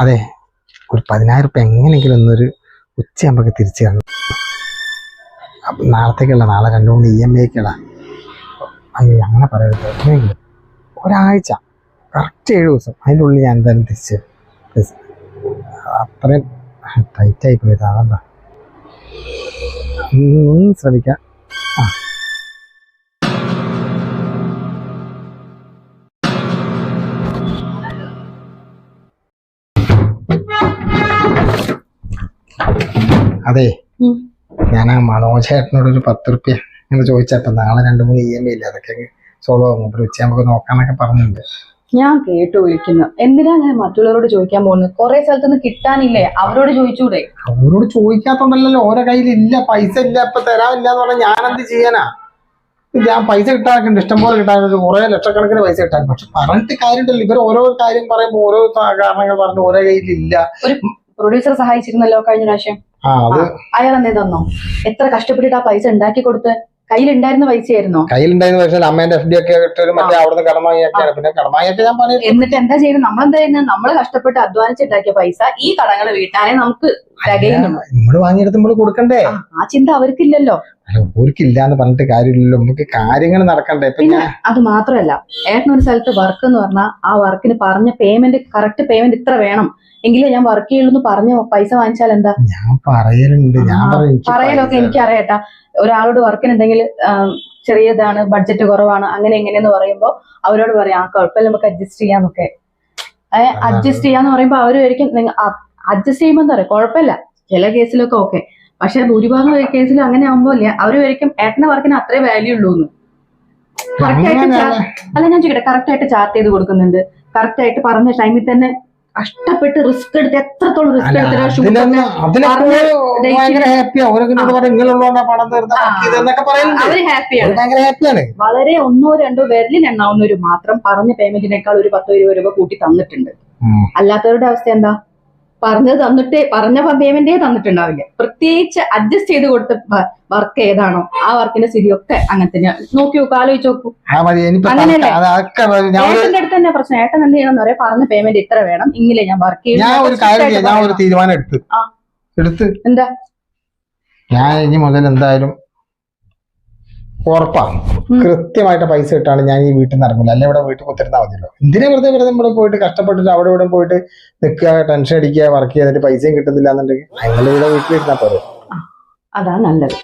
അതെ, ഒരു 10,000 ഉറുപ്പ്യ എങ്ങനെയെങ്കിലും ഒന്നൊരു ഉച്ചയാകുമ്പോൾ തിരിച്ചു തരണം. അപ്പം നാളത്തേക്കുള്ള, നാളെ 2-3 EMI-ക്കുള്ള. അയ്യോ അങ്ങനെ പറയരുത്. എങ്ങനെയെങ്കിലും ഒരാഴ്ച, കറക്റ്റ് 7 ദിവസം അതിൻ്റെ ഉള്ളിൽ ഞാൻ എന്തായാലും തിരിച്ച് അത്രയും ടൈറ്റായി പോയത്. അതല്ല ഒന്ന് ശ്രമിക്കാം. അതെ, ഞാൻ ആ മനോജേട്ടനോടൊരു 10 ഉറുപ്പ്യ ഇങ്ങനെ ചോദിച്ചപ്പോ നാളെ 2-3 EMI ഇല്ല, അതൊക്കെ സോൾവ് ആകും. ഉച്ച നമുക്ക് നോക്കാന്നൊക്കെ പറഞ്ഞിട്ടുണ്ട്. ഞാൻ കേട്ടു വിളിക്കുന്നു. എന്തിനാ അങ്ങനെ മറ്റുള്ളവരോട് ചോദിക്കാൻ പോകുന്നത്? കുറെ സ്ഥലത്തുനിന്ന് കിട്ടാനില്ലേ, അവരോട് ചോദിച്ചൂടെ? അവരോട് ചോദിക്കാത്തോണ്ടല്ലോ, ഓരോ കയ്യിലില്ല, പൈസ ഇല്ല, ഇപ്പൊ തരാനില്ല എന്ന് പറഞ്ഞാൽ ഞാൻ എന്ത് ചെയ്യാനാ? ഞാൻ പൈസ കിട്ടാറുണ്ട്, ഇഷ്ടംപോലെ കിട്ടാറുണ്ട്, കുറെ ലക്ഷക്കണക്കിന് പൈസ കിട്ടാൻ. പക്ഷെ പറഞ്ഞിട്ട് കാര്യമുണ്ടല്ലോ, ഇവർ ഓരോ കാര്യം പറയുമ്പോൾ ഓരോ കാരണങ്ങൾ പറഞ്ഞ് ഓരോ കയ്യിലില്ല. ഒരു പ്രൊഡ്യൂസർ സഹായിച്ചിരുന്നല്ലോ കഴിഞ്ഞ പ്രാവശ്യം, അയാൾ എന്തേ തന്നോ? എത്ര കഷ്ടപ്പെട്ടിട്ട് ആ പൈസ ഉണ്ടാക്കി കൊടുത്ത്? കയ്യിലുണ്ടായിരുന്ന പൈസയായിരുന്നോ? കയ്യിലുണ്ടായിരുന്ന പൈസ അമ്മേന്റെ FD ഒക്കെ ഇട്ട് മറ്റേ അവിടുന്ന് കടമാക്കിയാണ്. പിന്നെ കടമാക്കിയൊക്കെ ഞാൻ പറഞ്ഞു. എന്നിട്ട് എന്താ ചെയ്യുന്നത്? നമ്മളെന്താ ചെയ്യുന്നത്? നമ്മള് കഷ്ടപ്പെട്ട് അധ്വാനിച്ചുണ്ടാക്കിയ പൈസ ഈ കടങ്ങൾ വീട്ടാനേ നമുക്ക് തികയുന്നുള്ളൂ. നമ്മള് വാങ്ങിയെടുത്ത് നമ്മള് കൊടുക്കണ്ടേ? ആ ചിന്ത അവർക്കില്ലല്ലോ. അവർക്കില്ല എന്ന് പറഞ്ഞിട്ട് കാര്യമില്ലല്ലോ, നമുക്ക് കാര്യങ്ങൾ നടക്കണ്ടേ. പിന്നെ അത് മാത്രമല്ല, ഏട്ടനൊരു സ്ഥലത്ത് വർക്ക് എന്ന് പറഞ്ഞാൽ ആ വർക്കിന് പറഞ്ഞ പേയ്മെന്റ്, കറക്റ്റ് പേയ്മെന്റ് ഇത്ര വേണം എങ്കിലേ ഞാൻ വർക്ക് ചെയ്യുള്ളൂ പറഞ്ഞ പൈസ വാങ്ങിച്ചാൽ എന്താ? ഞാൻ പറയലുണ്ട്, പറയലൊക്കെ എനിക്കറിയട്ടാ. ഒരാളോട് വർക്കിന് എന്തെങ്കിലും ചെറിയതാണ്, ബഡ്ജറ്റ് കുറവാണ്, അങ്ങനെ എങ്ങനെയെന്ന് പറയുമ്പോൾ അവരോട് പറയാം ആ കുഴപ്പമില്ല, നമുക്ക് അഡ്ജസ്റ്റ് ചെയ്യാന്നൊക്കെ. അഡ്ജസ്റ്റ് ചെയ്യാന്ന് പറയുമ്പോൾ അവര് ഒരിക്കലും അഡ്ജസ്റ്റ് ചെയ്യുമ്പോൾ എന്താ പറയാ, കുഴപ്പമില്ല ചില കേസിലൊക്കെ ഓക്കെ. പക്ഷെ ഭൂരിഭാഗം കേസിൽ അങ്ങനെ ആകുമ്പോ അവര് ഒരിക്കലും ഏട്ടന്റെ വർക്കിന് അത്രേ വാല്യൂ ഉള്ളൂന്ന്. കറക്റ്റ് ആയിട്ട് അല്ല, ഞാൻ ചോദിക്കട്ടെ, കറക്റ്റ് ആയിട്ട് ചാർട്ട് ചെയ്ത് കൊടുക്കുന്നുണ്ട്, കറക്റ്റ് ആയിട്ട് പറഞ്ഞ ടൈമിൽ തന്നെ കഷ്ടപ്പെട്ട് റിസ്ക് എടുത്ത് എത്രത്തോളം റിസ്ക് എടുത്തിട്ട് അവര് ഹാപ്പിയാണ്. വളരെ 1-2 വിരലിൽ എണ്ണാവുന്നവര് മാത്രം പറഞ്ഞ പേയ്മെന്റിനേക്കാൾ ഒരു 10-20 രൂപ കൂട്ടി തന്നിട്ടുണ്ട്. അല്ലാത്തവരുടെ അവസ്ഥ എന്താ? പറഞ്ഞ പേയ്മെന്റേ തന്നിട്ടുണ്ടാവില്ല. പ്രത്യേകിച്ച് അഡ്ജസ്റ്റ് ചെയ്ത് കൊടുത്ത വർക്ക് ഏതാണോ ആ വർക്കിന്റെ സ്ഥിതിയൊക്കെ അങ്ങനെ തന്നെ. നോക്കി നോക്കൂ, ആലോചിച്ച് നോക്കൂ. അങ്ങനെയല്ലേ? ഏട്ടന്റെ അടുത്ത് തന്നെ പ്രശ്നം. ഏട്ടൻ എന്ത് ചെയ്യണം എന്ന് പറയാം, പറഞ്ഞ പേയ്മെന്റ് ഇത്ര വേണം, ഇങ്ങനെ ഞാൻ വർക്ക് ചെയ്യും. എന്താ? ഞാൻ ഇനി മുതൽ എന്തായാലും ഉറപ്പാണ്, കൃത്യമായിട്ട് പൈസ ഇട്ടാണ് ഞാൻ ഈ വീട്ടിൽ നിന്ന് ഇറങ്ങില്ല. അല്ലെ ഇവിടെ വീട്ടിൽ കുത്തിരുന്നാൽ മതിയല്ലോ. എന്തിനാ വെറുതെ നമ്മൾ പോയിട്ട് കഷ്ടപ്പെട്ടിട്ട് അവിടെ ഇവിടെ പോയിട്ട് നിൽക്കുക, ടെൻഷൻ അടിക്കുക, വർക്ക് ചെയ്തിട്ട് പൈസയും കിട്ടുന്നില്ല എന്നുണ്ടെങ്കിൽ ഞങ്ങൾ ഇവിടെ വീട്ടിലിരുന്നാൽ പോരെ? അതാണ് നല്ലത്.